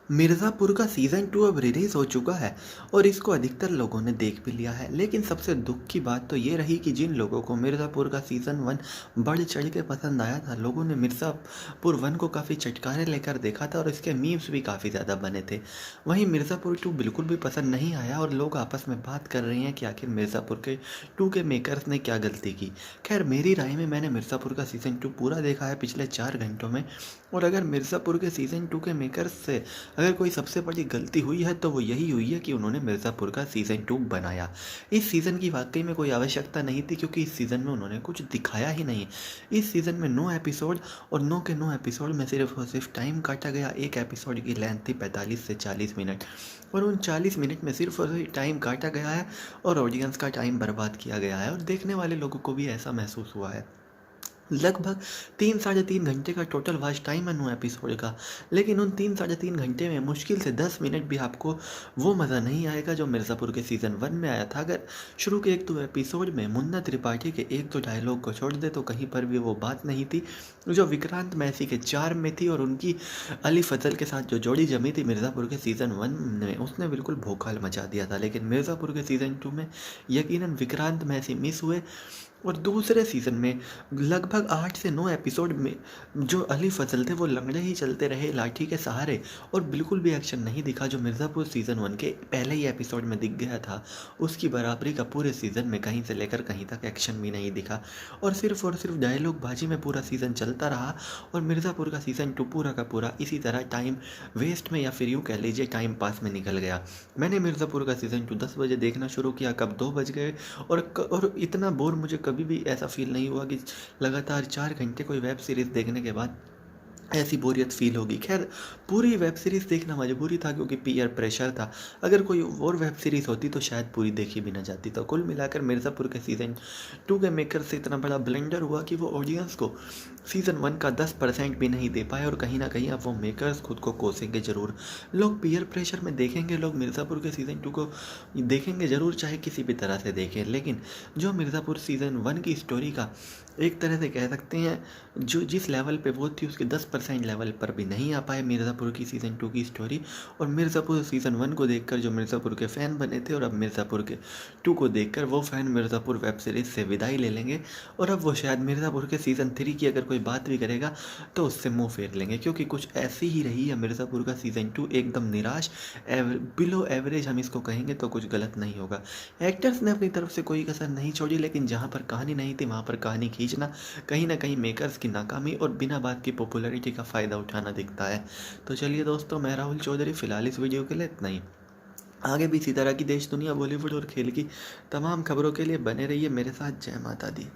मिर्ज़ापुर का सीज़न 2 अब रिलीज़ हो चुका है और इसको अधिकतर लोगों ने देख भी लिया है। लेकिन सबसे दुःख की बात तो ये रही कि जिन लोगों को मिर्ज़ापुर का सीज़न 1 बढ़-चढ़ के पसंद आया था, लोगों ने मिर्ज़ापुर 1 को काफ़ी चटकारे लेकर देखा था और इसके मीम्स भी काफ़ी ज़्यादा बने थे। वहीं मिर्ज़ापुर 2 बिल्कुल भी पसंद नहीं आया और लोग आपस में बात कर रहे हैं कि आखिर मिर्ज़ापुर के 2 के मेकर्स ने क्या गलती की। खैर मेरी राय में मैंने मिर्ज़ापुर का सीज़न 2 पूरा देखा है पिछले 4 घंटों में और अगर मिर्ज़ापुर के सीज़न 2 के मेकर्स से अगर कोई सबसे बड़ी गलती हुई है तो वो यही हुई है कि उन्होंने मिर्ज़ापुर का सीज़न 2 बनाया। इस सीज़न की वाक़ई में कोई आवश्यकता नहीं थी क्योंकि इस सीज़न में उन्होंने कुछ दिखाया ही नहीं। इस सीज़न में 9 एपिसोड और 9 के 9 एपिसोड में सिर्फ़ और सिर्फ़ टाइम काटा गया। एक एपिसोड की लेंथ थी 45 से 40 मिनट और उन 40 मिनट में सिर्फ़ और सिर्फ़ टाइम काटा गया है और ऑडियंस का टाइम बर्बाद किया गया है और देखने वाले लोगों को भी ऐसा महसूस हुआ है। लगभग 3 साढ़े 3 घंटे का टोटल वॉच टाइम है 9 एपिसोड का, लेकिन उन 3 साढ़े 3 घंटे में मुश्किल से 10 मिनट भी आपको वो मज़ा नहीं आएगा जो मिर्ज़ापुर के सीज़न 1 में आया था। अगर शुरू के 1-2 एपिसोड में मुन्ना त्रिपाठी के 1-2 डायलॉग को छोड़ दे तो कहीं पर भी वो बात नहीं थी, जो विक्रांत मैसी के चार्म में थी और उनकी अली फज़ल के साथ जो जोड़ी जमी थी मिर्ज़ापुर के सीज़न 1 में, उसने बिल्कुल भौकाल मचा दिया था। लेकिन मिर्ज़ापुर के सीज़न 2 में यकीनन विक्रांत मैसी मिस हुए और दूसरे सीज़न में लगभग 8 से 9 एपिसोड में जो अली फज़ल थे वो लंगड़े ही चलते रहे लाठी के सहारे और बिल्कुल भी एक्शन नहीं दिखा जो मिर्ज़ापुर सीज़न 1 के पहले ही एपिसोड में दिख गया था। उसकी बराबरी का पूरे सीज़न में कहीं से लेकर कहीं तक एक्शन भी नहीं दिखा और सिर्फ डायलॉग बाजी में पूरा सीज़न चलता रहा और मिर्ज़ापुर का सीज़न 2 पूरा का पूरा इसी तरह टाइम वेस्ट में या फिर यूँ कह लीजिए टाइम पास में निकल गया। मैंने मिर्ज़ापुर का सीज़न 2 10 बजे देखना शुरू किया, कब 2 बज गए और इतना बोर मुझे कभी भी ऐसा फ़ील नहीं हुआ कि लगातार 4 घंटे कोई वेब सीरीज़ देखने के बाद ऐसी बोरियत फ़ील होगी। ख़ैर पूरी वेब सीरीज़ देखना मजबूरी था क्योंकि पीयर प्रेशर था। अगर कोई और वेब सीरीज़ होती तो शायद पूरी देखी भी ना जाती। तो कुल मिलाकर मिर्ज़ापुर के सीज़न 2 के मेकर से इतना बड़ा ब्लंडर हुआ कि वो ऑडियंस को सीज़न 1 का 10% भी नहीं दे पाए और कहीं न कहीं अब वो मेकर्स खुद को कोसेंगे ज़रूर। लोग पीयर प्रेशर में देखेंगे, लोग मिर्ज़ापुर के सीज़न 2 को देखेंगे ज़रूर चाहे किसी भी तरह से देखें। लेकिन जो मिर्ज़ापुर सीज़न 1 की स्टोरी का एक तरह से कह सकते हैं जो जिस लेवल पे वो थी उसके 10% लेवल पर भी नहीं आ पाए मिर्ज़ापुर की सीज़न 2 की स्टोरी और मिर्ज़ापुर सीज़न 1 को देखकर जो मिर्ज़ापुर के फ़ैन बने थे और अब मिर्ज़ापुर के 2 को देखकर वो फ़ैन मिर्ज़ापुर वेब सीरीज़ से विदाई ले लेंगे और अब वो शायद मिर्ज़ापुर के सीज़न 3 की अगर कोई बात भी करेगा तो उससे मुँह फेर लेंगे क्योंकि कुछ ऐसी ही रही है मिर्ज़ापुर का सीज़न 2 एकदम निराश बिलो एवरेज हम इसको कहेंगे तो कुछ गलत नहीं होगा। एक्टर्स ने अपनी तरफ से कोई कसर नहीं छोड़ी लेकिन जहाँ पर कहानी नहीं थी वहाँ पर कहानी खींचना कहीं ना कहीं मेकर्स की नाकामी और बिना बात की पॉपुलैरिटी का फ़ायदा उठाना दिखता है। तो चलिए दोस्तों, मैं राहुल चौधरी फ़िलहाल इस वीडियो के लिए इतना ही। आगे भी इसी तरह की देश दुनिया बॉलीवुड और खेल की तमाम खबरों के लिए बने रहिए मेरे साथ। जय माता दी।